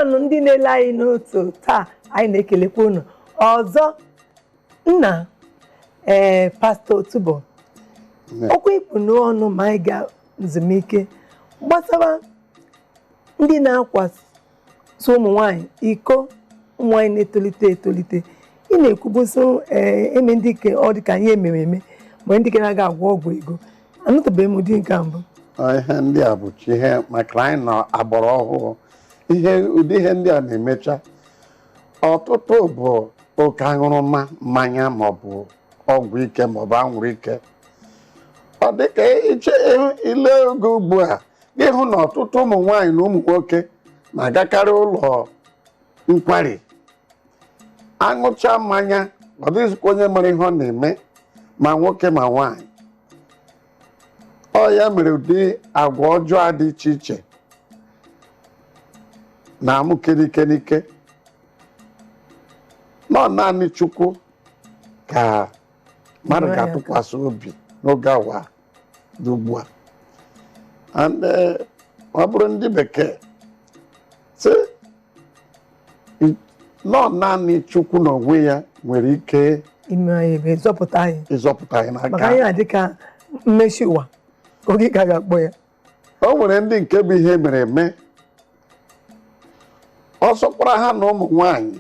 ndewo ndị na-ele anyị n'otu taa anyị na-ekelekwa unu ọzọ nna pastọ Otubo okwu ikpu n'ọnụ ma anyị ga nzumike gbasara ndị na-akwaso ụmụ nwanyị iko ụmụ nwanyị na-etolite etolite ị na-ekwubuso eme ndị ke ọ dịka ihe ememe mgbe ndị ke na-aga agwọ ọgwụ ego anụtụbeghị m ụdị nke mbụ ihe ndị a bụchi ihe maka anyị na agbara ọhụrụ ụdị ihe ndị a na-emecha ọtụtụ bụ oke aṅụrụma mmanya maọbụ ọgwụ ike maọbụ anwụrụ ike ọ dịka iche ile oge ugbu a ịhụ na ọtụtụ ụmụ nwaanyị na ụmụ nwoke na-agakarị ụlọ nkwari aṅụcha mmanya ọ dịghịzikwa onye mara ihe ọ na-eme ma nwoke ma nwaanyị ọ ya mere ụdị agwa ọjọọ dị iche iche na-amụ kenike nọ naanị Chukwu ka mmadụ ga-atụkwasị obi n'oge awa dị ugbu a ọ bụrụ ndị bekee sị nọ naanị Chukwu n'onwe ya nwere ike ịzọpụta anyị n'aka maka anyị adịka mmechi ụwa oge ka ga-akpọ ya o nwere ndị nke bụ ihe mere eme ọ sọkwara ha na ụmụ nwanyị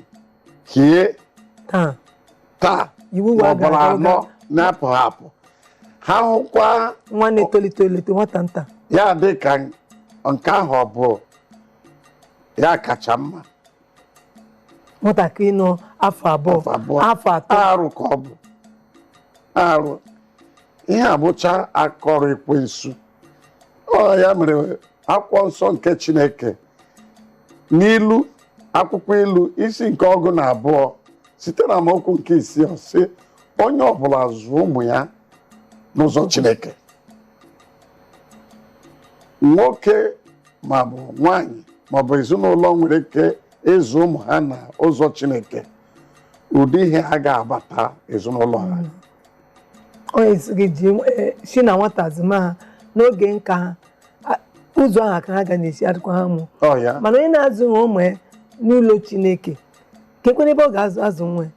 hie taa maọbụrụ anọ na-apụ apụ ha hụkwa nwa na-etolite etolite nwata nta ya dị ka nke ahụ ọ bụ ya kacha mma nwatakịrị nọ afọ abụọ afọ atọ arụ ka ọ bụ arụ ihe abụcha akọrọ ekwensu ọ ya mere akwụkwọ nsọ nke Chineke n'ilu akwụkwọ ilu isi nke 12 site na amaokwu nke 6 sị onye ọbụla zụọ ụmụ ya n'ụzọ Chineke nwoke maọbụ nwaanyị maọbụ ezinụlọ nwere ike ịzụ ụmụ ha na ụzọ Chineke ụdị ihe ha ga-abata ezinụlọ ha onye gị ji si na nwata zụma ha n'oge nka ha ụzọ ahụ ka ha ga na-esi adịkwa ha mụ mana onye na-azụ ha ụmụ ya n'ụlọ Chineke kekwere ebe ọ ga-azụ nwa ya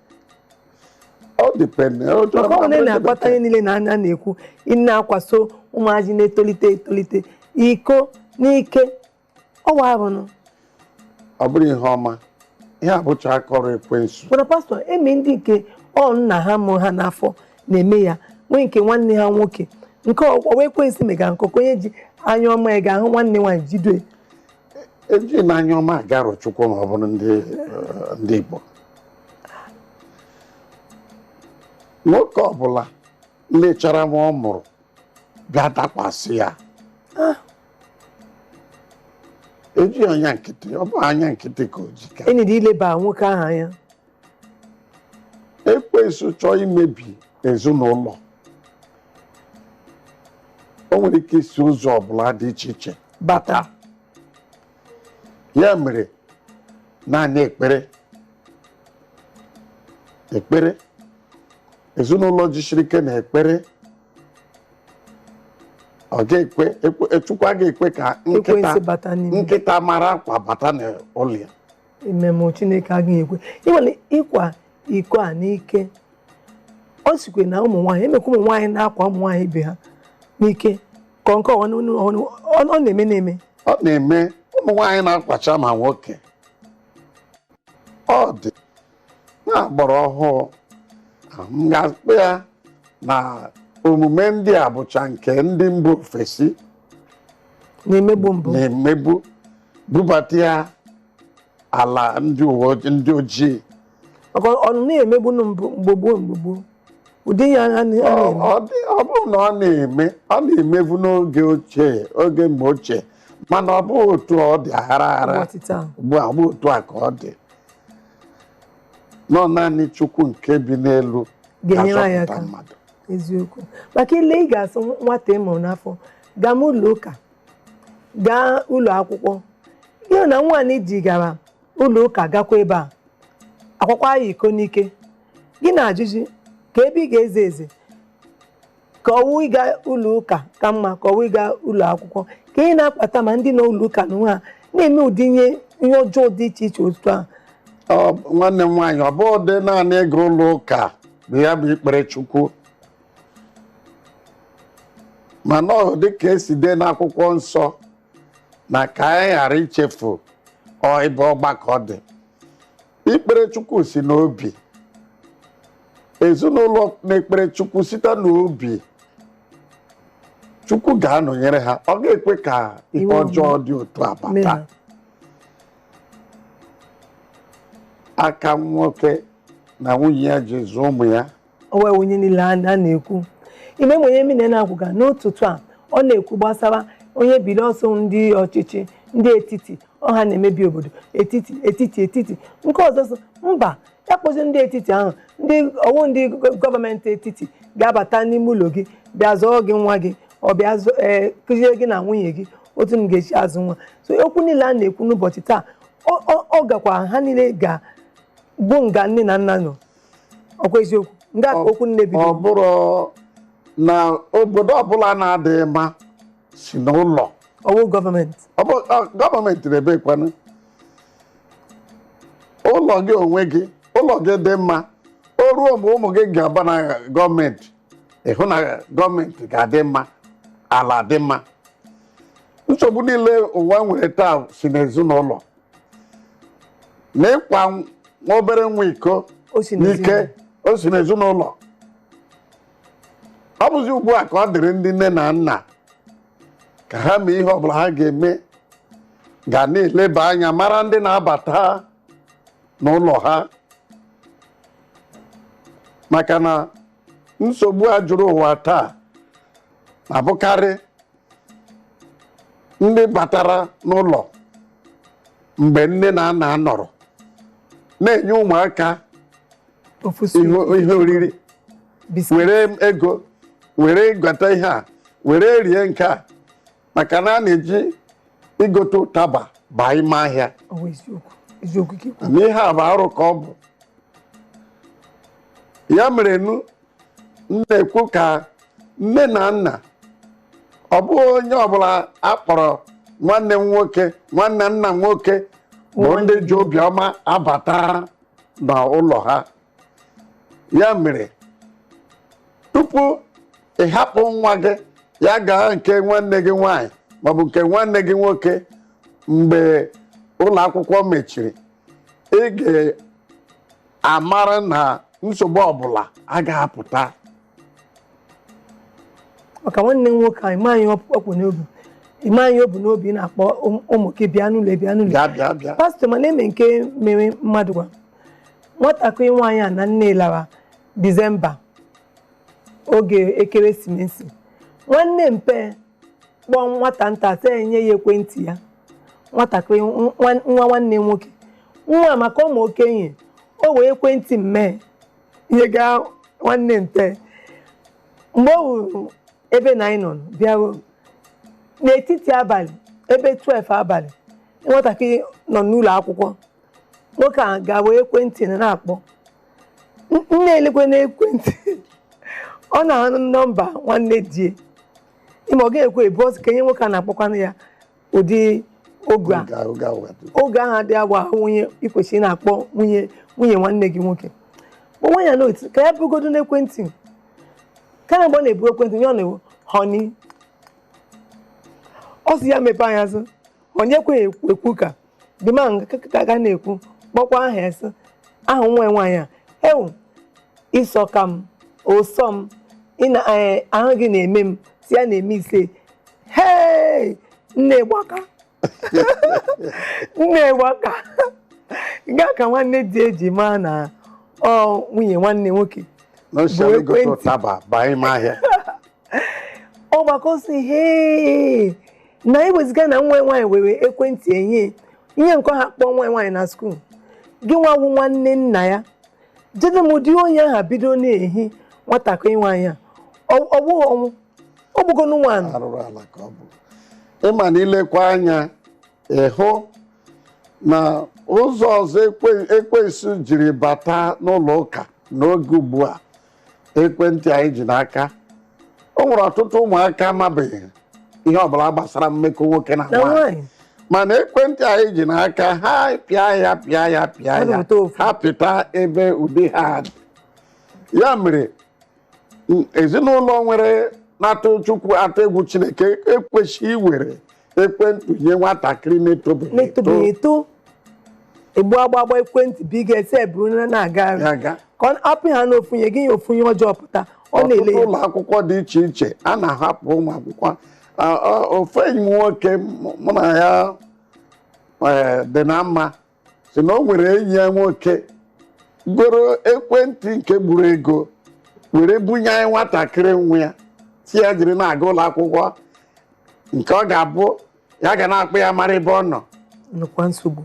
ọ dịpende maka onye na-akpata ihe niile na anya na-ekwu ị na-akwaso ụmụazị na-etolite etolite iko n'ike ọwa ahụnụ ọ bụrụ ihe ọma ihe abụcha akọrọ ekwensu mana pastọ eme ndị nke ọ nna ha mụ ha n'afọ na-eme ya nwee nke nwanne ha nwoke nke ọwa ekwensu mega nkọkọ onye ji anya ọma ya ga-ahụ nwanne nwaanyị jide eji na anya ọma agarụ Chukwu ma ọ bụrụ ndị Igbo nwoke ọbụla lechara ma ọ mụrụ bịa dakwasị ya eji anya nkịtị ọ bụ anya nkịtị ka o ji ka enyi ileba nwoke ahụ anya ekwensu chọọ imebi ezinụlọ o nwere ike isi ụzọ ọbụla dị iche iche bata ya mere naanị ekpere ezinụlọ jisiri ike na ekpere ọ ga-ekwe Chukwu a ga-ekwe ka nkịta mara akwa bata n'ụlọ ya imeme Chineke agaghị ekwe ịnwere ịkwa iko a n'ike ọ sikwe na ụmụ nwaanyị emekwa ụmụ nwaanyị na-akwa ụmụ nwaanyị ibe ha n'ike ka nke ọ na-eme ọ na-eme ụmụ nwaanyị na-akwacha ma nwoke ọ dị na-agbara ọhụụ m ga-akpụ ya na omume ndị a bụcha nke ndị mba ofesi na-emegbu bubata ya ala ndị ojii maka ọnụ na-emegbu mgbe gboo ụdị ya ọ bụrụ na ọ na-emebu n'oge ochie oge mgbe ochie mana ọ bụghị otu ọ dị aghara ugbu a bụ otu a ka ọ dị nọ naanị Chukwu nke bi n'elu ga-enyere anyị aka eziokwu maka ile ị ga-asụ nwata ịmụrụ n'afọ gaa ụlọ ụka gaa ụlọ akwụkwọ ihe na nwaanyị ji gara ụlọ ụka gakwa ebe a akwakwa ya iko n'ike gị na-ajụjụ ka ebe ị ga-eze eze ka ọwụ ịga ụlọ ụka ka mma ka ọwụ ịga ụlọ akwụkwọ ka ị na-akpata ma ndị nọ ụlọ ụka na nwa ha na-eme ụdị ihe ihe ọjọọ dị iche iche otu a. Nwanne m nwaanyị, ọ bụghị dị naanị ịga ụlọ ụka bụ ya bụ ikpere Chukwu, mana ọ dị ka esi dee n'akwụkwọ nsọ na ka anyị ghara ichefu ebe ọgbakọ dị. Ikpere Chukwu si n'obi. Ezinụlọ na-ekpere Chukwu site n'obi, Chukwu ga-anọnyere ha. Ọ ga-ekwe ka ihe ọjọọ dị otu a bata. Aka nwoke na nwunye ya ji zụọ ụmụ ya. O wee onye niile a na-ekwu ime onye mmiri na-agwụga n'ụtụtụ a ọ na-ekwu gbasara onye biri ọsọ ndị ọchịchị ndị etiti ọha na-emebi obodo etiti nke ọzọ so mba ya kpọzi ndị etiti ahụ ndị gọọmenti etiti ga-abata n'ime ụlọ gị bịa zụọ gị nwa gị ọ bịa kụziere gị na nwunye gị otu m ga-esi azụ nwa. So okwu niile a na-ekwu n'ụbọchị taa ọ gakwa ha niile ga-bụ nga nne na nna nọ. Ọkwa eziokwu nga ka okwu nne bido. Ọ bụrụ na obodo ọbụla na-adịghị mma si n'ụlọ. Ọwụ gọọmenti. Gọọmenti na-ebe kwanụ ụlọ gị onwe gị, ụlọ gị dị mma, o ruo mgbe ụmụ gị ga-aba na gọọmenti, ịhụ na gọọmenti ga-adị mma, ala dị mma. Nsogbu niile ụwa nwere taa si n'ezinụlọ. Na ịkwa nwa obere nwa iko n'ike o si n'ezinụlọ. Ọ bụzi ugbu a ka ọ dịrị ndị nne na nna ka ha mee ihe ọbụla ha ga-eme ga na-eleba anya mara ndị na-abata n'ụlọ ha, maka na nsogbu a jụrụ ụwa taa na-abụkarị ndị batara n'ụlọ mgbe nne na nna nọrọ na-enye ụmụaka ihe oriri, were ego were gata ihe a were rie nke a, maka na a na-eji igote ụtaba baa ime ahịa. N'ihe a bụ arụ ka ọ bụ. Ya mere na-ekwu ka nne na nna, ọ bụghị onye ọbụla akpọrọ nwanne m nwoke nwanne nna m nwoke bụ ndị ji obiọma abata n'ụlọ ha. Ya mere tupu ị hapụ nwa gị ya gaa nke nwanne gị nwaanyị maọbụ nke nwanne gị nwoke mgbe ụlọ akwụkwọ mechiri, ị ga-amara na nsogbu ọbụla agaghị apụta. Maka nwanne m nwoke anyị ma anyị ọkpụ n'obi, ime anyị obu n'obi na-akpọ ụmụ gị bịa n'ụlọ bịa n'ụlọ. Bịa. Pastọ ma na-eme nke mere mmadụ gwa nwatakịrị nwaanyị a na nne lara Disemba oge ekeresimesi, nwanne mpe kpọọ nwata nta sị enye ya ekwentị ya, nwatakịrị nwa nwanne nwoke nwa maka ụmụ okenye o wee ekwentị mmee ihe gaa nwanne mpe. Mgbe o wuru ebe na anyị nọ bịaruo n'etiti abalị ebe 12 abalị, nwatakịrị nọ n'ụlọ akwụkwọ, nwoke a ga-wee ekwentị na-akpọ nne elekwe n'ekwentị ọ na-ahụ nọmba nwanne die ime ọ ga-ekwe ebu ọsọ kenye nwoke a na-akpọkwanụ ya ụdị oge ahụ adị agwa nwunye ikwesịrị na-akpọ nwunye nwanne gị nwoke onwe ya n'otu ka ya bugodo n'ekwentị ka na mgbe ọ na-ebu ekwentị nye ọ na-ewu honi ọ sị ya mepe anya sị onye ekweghị ekwu ka dịma ka ga na-ekwu kpọkwa aha esi ahụ nwa nwaanyị a ewu ịsọ ka m ụsọ m ahụ gị na-eme m si ya na-eme ise hei nne gbaka nga ka nwanne dị eji maa na ọ nwunye nwanne nwoke ọ gbakọ si hee na iweziga na nwa nwaanyị were ekwentị enye ihe nke ha kpọọ nwa nwaanyị na skuul gị nwawu nwanne nna ya jede m ụdị onye aha bido na-ehi nwatakịrị nwaanyị a ọ bụghị ọnwụ ọ bụgonu nwaanyị arụrụ ala ka ọ bụ. Ịma na ilekwa anya ịhụ na ụzọ ọzọ ekwensu jiri bata n'ụlọ ụka n'oge ugbu a ekwentị anyị ji n'aka, o nwere ọtụtụ ụmụaka amabeghị ihe ọbụla gbasara mmekọ nwoke na nwaanyị mana ekwentị anyị ji n'aka ha pịa ya ha pịta ebe ụdị ha dị. Ya mere ezinụlọ nwere na-atụ Chukwu atụ egwu Chineke ekwesịghị iwere ekwentị nye nwatakịrị na-etobeghị eto. Egbu agba ekwentị bụ ị ga-ese ebu na-aga ka ọ apụ ha n'ofunye gị ya ofunye ọjọọ pụta ọ na-ele ọtụtụ ụlọ akwụkwọ dị iche iche a na-ahapụ ụmụ akwụkwọ. Ofe enyi m nwoke mụ na ya dị na mma si na o nwere enyi ya nwoke goro ekwentị nke gburu ego were bunye anyị nwatakịrị nwa ya si ya jiri na-aga ụlọ akwụkwọ nke ọ ga-abụ ya ga na-akpọ ya mara ebe ọ nọ. Nnukwu nsogbu.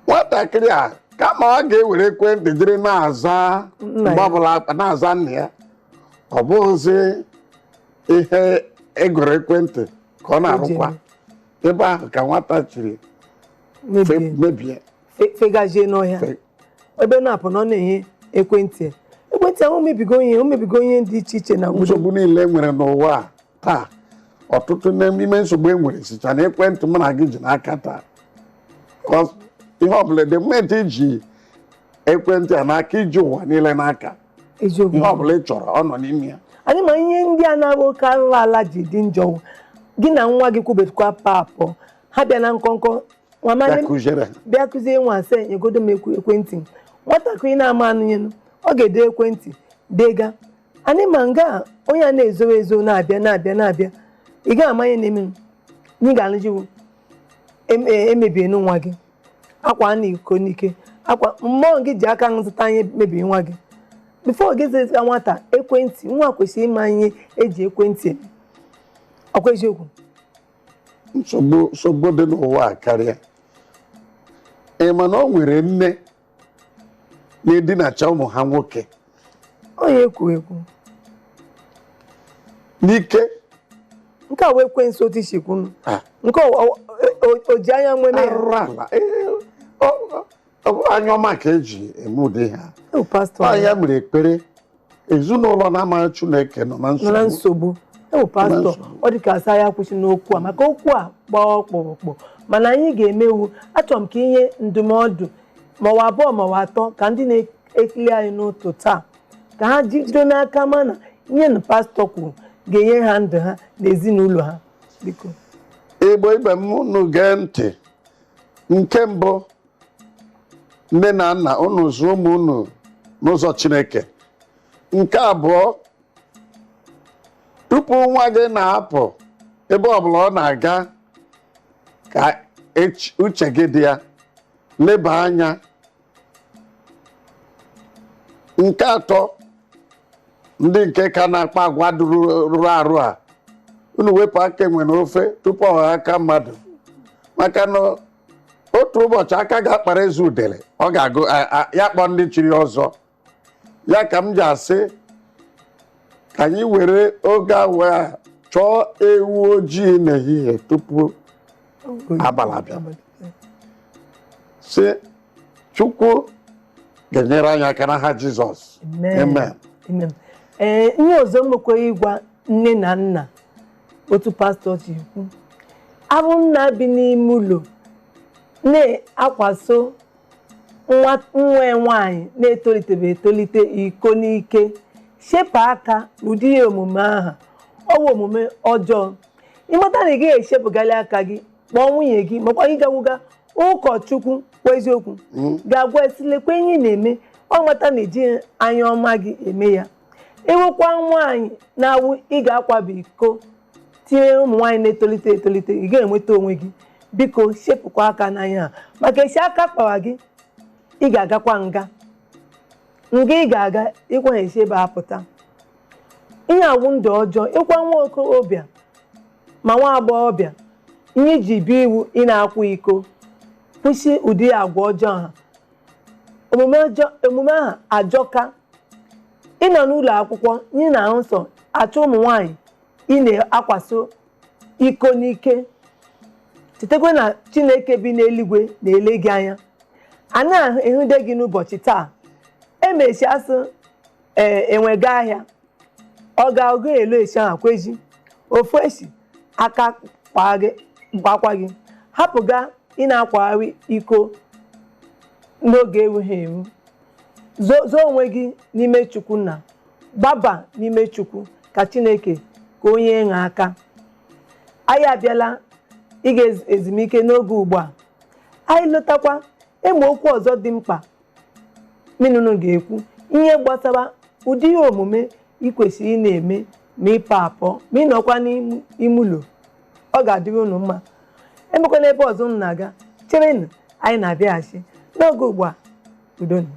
Nwatakịrị a kama ọ ga-ewere ekwentị jiri na-aza mgbe ọbụla na-aza nna ya, ọ bụghịzi ihe egoro ekwentị ka ọ na-arụkwa ebe ahụ ka nwata chiri mebie fegazie n'ọhịa ebe na-apụ na ọ na-enye ekwentị ahụ mebigo ihe dị iche iche na nsogbu niile nwere n'ụwa taa. Ọtụtụ n'ime nsogbu e nwere sicha na ekwentị mụ na gị ji n'aka taa. Ihe ọbụla dị mmenti iji ekwentị a n'aka iji ụwa niile n'aka. Ihe ọbụla ị chọrọ ọ nọ n'ime ya. Anyị ma ihe ndị a na-abụ oke arụrụ ala ji dị njọ. Gị na nwa gị kwubekwa papụ ha bịa na nkọnkọ bịa kụzie nwa ase nyegodo m ekwentị. Nwatakịrị na-ama anụ ọ ga-ede ekwentị dega. Anyị ma nga onye a na-ezo ezo na-abịa ị ga-amanye na-eme ị ga-alụjiwu emebie nwa gị akwa na iko n'ike akwa mmụọ gị ji aka zụta ihe mebie nwa gị. Bifo gị zụta nwata ekwentị, nwa kwesịrị ịma ihe eji ekwentị eme. Ọkwa eziokwu? Nsogbu dị n'ụwa karịa. Ị ma na o nwere nne na-edinacha ụmụ ha nwoke onye ekwu n'ike. Nke a wee ekwensu otu isi kwunu nke o ji anya nweme ala anya ọma ka eji eme ụdị ha. Ya mere ekpere ezinụlọ na-amaghị Chineke nọ na nsogbu. Pastọ ọ dị ka asa ya kwụsị n'okwu a maka okwu a gbaa ọkpụrụkpụ mana anyị ga-emewu. Achọrọ m ka inye ndụmọdụ maọwa abụọ maọwa atọ ka ndị na-ekiri anyị n'otu taa ka ha jide n'aka mana ihe na pastọ kwuru ga-enye ha ndụ ha na ezinụlọ ha. Biko Igbo ibe m unu gee ntị. Nke mbụ, nne na nna unu zụọ ụmụ unu n'ụzọ Chineke. Nke abụọ, tupu nwa gị na-apụ ebe ọbụla ọ na-aga ka uche gị dị ya, leba anya. Nke atọ, ndị nke ka na-akpa agwa rụrụ arụ a unu wepụ aka enwe n'ofe tupu ọ aka mmadụ maka na otu ụbọchị aka ga-akpara eze udele ọ ga-agụ ya kpọọ ndị chiri ọzọ. Ya ka m ji asị ka anyị were oge awa a chọọ ewu ojii n'ehihie tupu abalị abịa. Sị Chukwu ga-enyere anyị aka n'aha Jizọs. Amen. Ihe ọzọ m kwere ịgwa nne na nna otu pastọ ji ekwu abụ nna bi n'ime ụlọ na-akwaso nwa nwaanyị na-etolitebe etolite iko n'ike shepa aka n'ụdị ihe omume ahụ ọwụ omume ọjọọ. Ịmata na ị gaghị eshepụgali aka gị kpọọ nwunye gị makwa ị gawụga ụkọchukwu kwa eziokwu ga-agwa esilekwa ihe ị na-eme ọ nwata na-eji anya ọma gị eme ya. Ịwụkwa nwaanyị na-awụ ị ga-akwabi iko tinye ụmụ nwaanyị na-etolite etolite ị ga-enweta onwe gị. Biko shepụkwa aka n'anya ha maka esi aka kpawa gị ị ga-agakwa nga ị ga-aga ịkwa esi ebe apụta. Ihe awụ ndụ ọjọọ ịkwa nwa okorobịa ma nwa agbọghọbịa ihe iji bi iwu ị na-akwa iko kwụsị ụdị agwa ọjọọ ha. Omume ahụ ajọka. Ịnọ n'ụlọ akwụkwọ ị na-ahụ nsọ achọ ụmụ nwaanyị ị na-akwaso iko n'ike. Chetakwa na Chineke bi n'eluigwe na-ele gị anya. A na-ehụde gị n'ụbọchị taa emechi asị enwega ahịa ọ ga-ogo elu esi ahụ kwezi ofu esi aka gbakwa gị hapụga ị na-akwagharị iko n'oge erughị eru. Zoo onwe gị n'ime Chukwu na gbaba n'ime Chukwu ka Chineke ka onye nye aka. Anyị abịala ịga ezumike n'oge ugbu a. Anyị lọtakwa eme okwu ọzọ dị mkpa minunu ga-ekwu ihe gbasara ụdị ihe omume ị kwesịrị ị na-eme ma ịpụ apụ ma ị nọkwa n'ime ụlọ. Ọ ga-adịrị unu mma. Emekwana ebe ọzọ unu na-aga. Cherenụ, anyị na-abịaghachi n'oge ugbu a. Udonu.